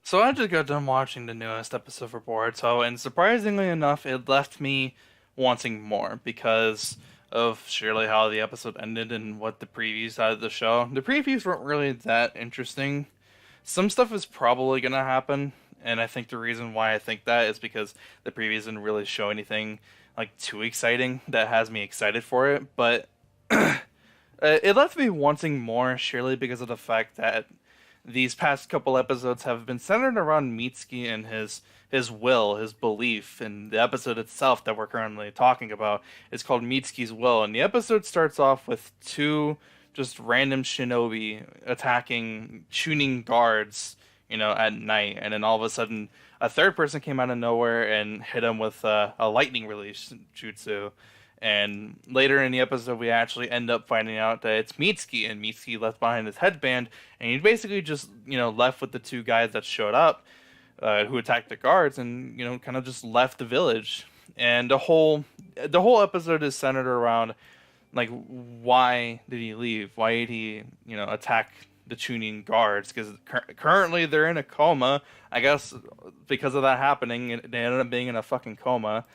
So I just got done watching the newest episode for Boruto, and surprisingly enough, it left me wanting more because of surely how the episode ended and what the previews had of the show. The previews weren't really that interesting. Some stuff is probably gonna happen, and I think the reason why I think that is because the previews didn't really show anything like too exciting that has me excited for it. But it left me wanting more, surely because of the fact that these past couple episodes have been centered around Mitsuki and his will, his belief. And the episode itself that we're currently talking about is called Mitsuki's Will. And the episode starts off with two just random shinobi attacking tuning guards, at night. And then all of a sudden, a third person came out of nowhere and hit him with a lightning release jutsu. And later in the episode, we actually end up finding out that it's Mitsuki, and Mitsuki left behind his headband, and he basically just, left with the two guys that showed up, who attacked the guards, and kind of just left the village. And the whole episode is centered around, like, why did he leave? Why did he, attack the tuning guards? Because currently they're in a coma. I guess because of that happening, they ended up being in a fucking coma.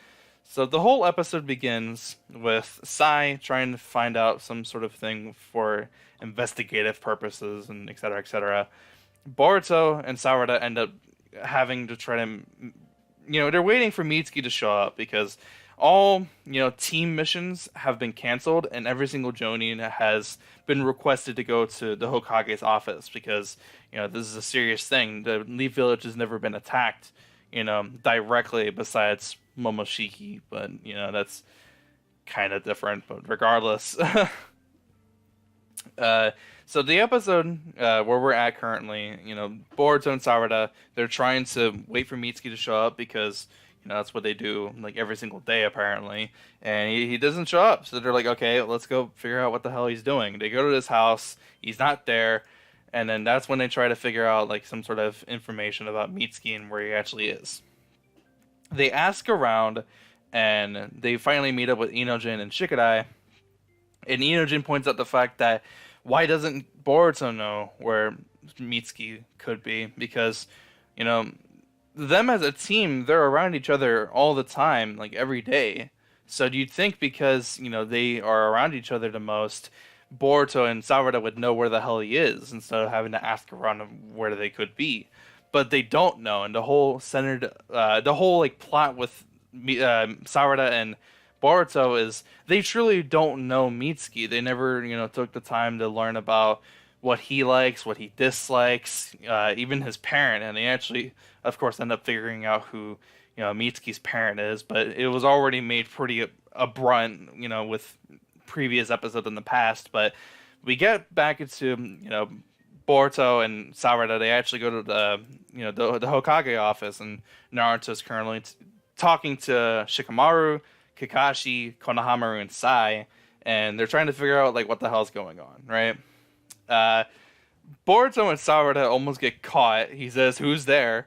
So the whole episode begins with Sai trying to find out some sort of thing for investigative purposes and et cetera, et cetera. Boruto and Sawada end up having to try to, they're waiting for Mitsuki to show up because all, team missions have been canceled and every single Jonin has been requested to go to the Hokage's office because, this is a serious thing. The Leaf Village has never been attacked, directly besides Momoshiki, but that's kind of different. But regardless, so the episode where we're at currently, Boruto and Sarada, they're trying to wait for Mitsuki to show up because that's what they do like every single day apparently, and he doesn't show up. So they're like, okay, let's go figure out what the hell he's doing. They go to his house, he's not there. And then that's when they try to figure out like some sort of information about Mitsuki and where he actually is. They ask around, and they finally meet up with Inojin and Shikadai. And Inojin points out the fact that why doesn't Boruto know where Mitsuki could be? Because, them as a team, they're around each other all the time, like every day. So you'd think because, they are around each other the most, Boruto and Sawada would know where the hell he is instead of having to ask around where they could be. But they don't know, and the whole like plot with Sarada and Boruto is they truly don't know Mitsuki. They never, took the time to learn about what he likes, what he dislikes, even his parent, and they actually, of course, end up figuring out who, Mitsuki's parent is. But it was already made pretty abrupt, with previous episodes in the past. But we get back into, Boruto and Sarada, they actually go to the Hokage office, and Naruto's currently talking to Shikamaru, Kakashi, Konohamaru, and Sai, and they're trying to figure out like what the hell's going on, right? Boruto and Sarada almost get caught. He says, "Who's there?"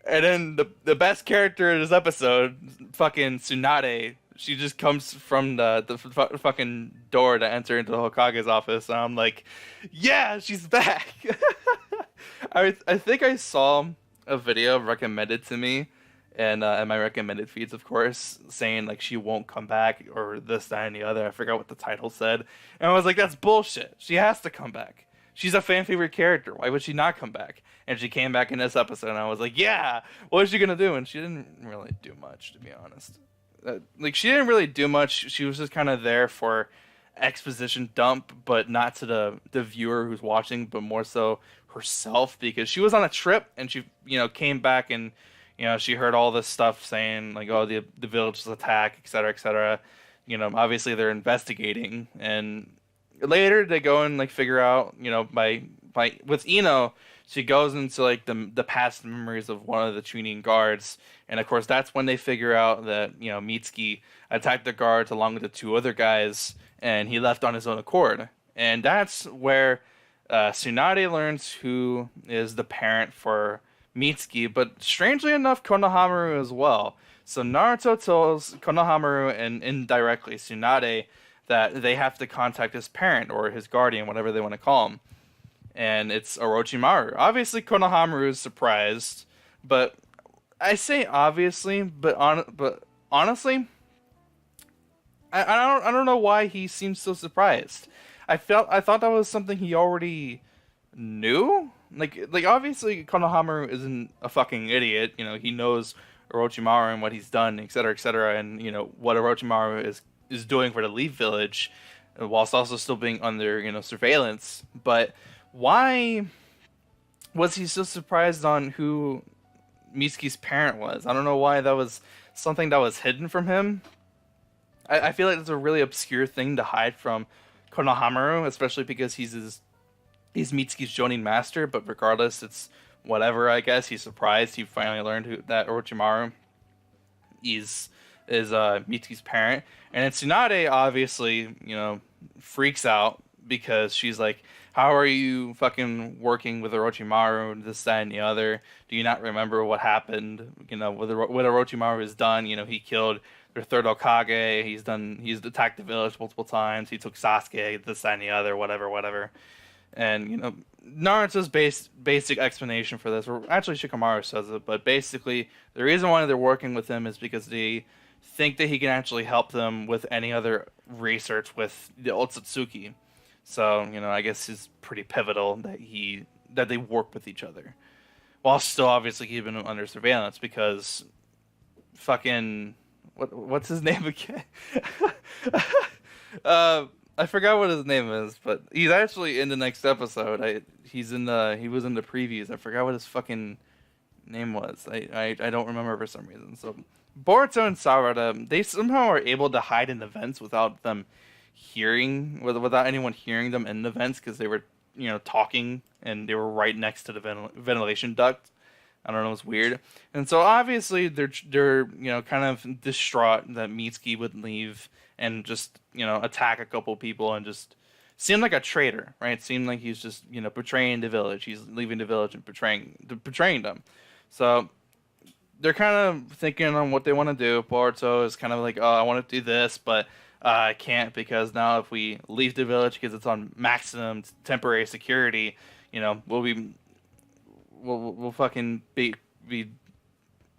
And then the best character in this episode, fucking Tsunade, she just comes from the fucking door to enter into the Hokage's office, and I'm like, yeah, she's back. I think I saw a video recommended to me, and my recommended feeds, of course, saying like she won't come back or this, that, and the other. I forgot what the title said, and I was like, that's bullshit. She has to come back. She's a fan favorite character. Why would she not come back? And she came back in this episode, and I was like, yeah, what is she gonna do? And she didn't really do much, to be honest. Like, she didn't really do much. She was just kind of there for exposition dump, but not to the viewer who's watching, but more so herself, because she was on a trip, and she, came back, and, she heard all this stuff saying, like, oh, the village was attacked, et cetera, et cetera. Obviously they're investigating, and later they go and, like, figure out, by with Ino, she goes into like the past memories of one of the tuning guards, and of course that's when they figure out that Mitsuki attacked the guards along with the two other guys, and he left on his own accord. And that's where Tsunade learns who is the parent for Mitsuki, but strangely enough, Konohamaru as well. So Naruto tells Konohamaru and indirectly Tsunade that they have to contact his parent or his guardian, whatever they want to call him. and it's Orochimaru. Obviously, Konohamaru is surprised, but I say obviously, but honestly, I don't know why he seems so surprised. I thought that was something he already knew. Like obviously Konohamaru isn't a fucking idiot. You know, he knows Orochimaru and what he's done, etc., and you know what Orochimaru is doing for the Leaf Village, whilst also still being under surveillance. But why was he so surprised on who Mitsuki's parent was? I don't know why that was something that was hidden from him. I feel like it's a really obscure thing to hide from Konohamaru, especially because he's Mitsuki's Jonin master. But regardless, it's whatever. I guess he's surprised he finally learned that Orochimaru is Mitsuki's parent, and then Tsunade obviously freaks out because she's like, "How are you fucking working with Orochimaru? This, that, and the other. Do you not remember what happened? You know, what Orochimaru has done. You know, he killed their third Hokage. He's attacked the village multiple times. He took Sasuke. This, that, and the other. Whatever." And Naruto's basic explanation for this, or actually Shikamaru says it, but basically the reason why they're working with him is because they think that he can actually help them with any other research with the Otsutsuki. So, I guess it's pretty pivotal that they work with each other. While still obviously keeping him under surveillance because fucking what's his name again? I forgot what his name is, but he's actually in the next episode. He was in the previews. I forgot what his fucking name was. I don't remember for some reason. So Boruto and Sarada, they somehow are able to hide in the vents without anyone hearing them in the vents because they were talking and they were right next to the ventilation duct. I don't know, it's weird. And so obviously they're kind of distraught that Mitsuki would leave and just attack a couple people and just seem like a traitor, right? Seem like he's just betraying the village. He's leaving the village and betraying them. So they're kind of thinking on what they want to do. Boruto is kind of like, oh, I want to do this, but I can't because now if we leave the village because it's on maximum temporary security, we'll fucking be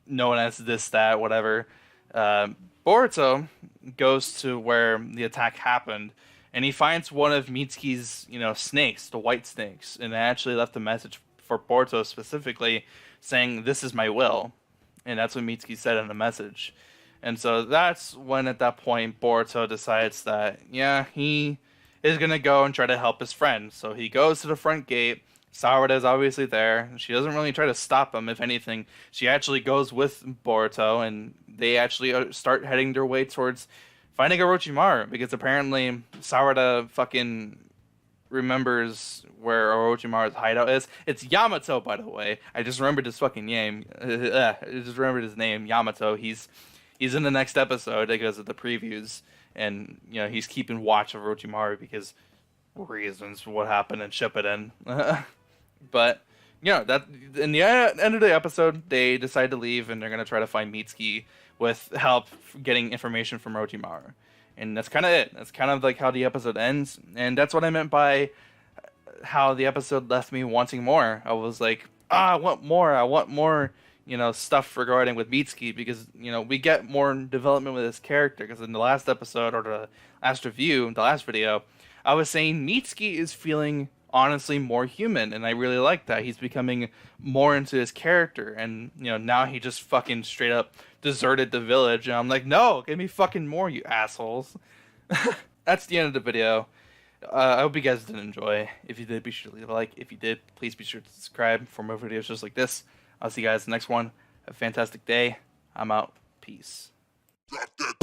known as this, that, whatever. Boruto goes to where the attack happened, and he finds one of Mitsuki's, snakes, the white snakes, and it actually left a message for Boruto specifically saying, "This is my will," and that's what Mitsuki said in the message. And so that's when, at that point, Boruto decides that, yeah, he is gonna go and try to help his friend. So he goes to the front gate. Sarada is obviously there. She doesn't really try to stop him. If anything, she actually goes with Boruto, and they actually start heading their way towards finding Orochimaru, because apparently Sarada fucking remembers where Orochimaru's hideout is. It's Yamato, by the way. I just remembered his fucking name. I just remembered his name, Yamato. He's in the next episode because of the previews, and he's keeping watch of Orochimaru because reasons for what happened in Shippuden. But that in the end of the episode, they decide to leave and they're gonna try to find Mitsuki with help getting information from Orochimaru, and that's kind of it. That's kind of like how the episode ends, and that's what I meant by how the episode left me wanting more. I was like, I want more. I want more. Stuff regarding with Mitsuki, because we get more development with this character. Because in the last episode, or the last review, the last video, I was saying Mitsuki is feeling honestly more human, and I really like that. He's becoming more into his character, and now he just fucking straight up deserted the village, and I'm like, no, give me fucking more, you assholes. That's the end of the video. I hope you guys did enjoy. If you did, be sure to leave a like. If you did, please be sure to subscribe for more videos just like this. I'll see you guys in the next one. Have a fantastic day. I'm out. Peace. Drop that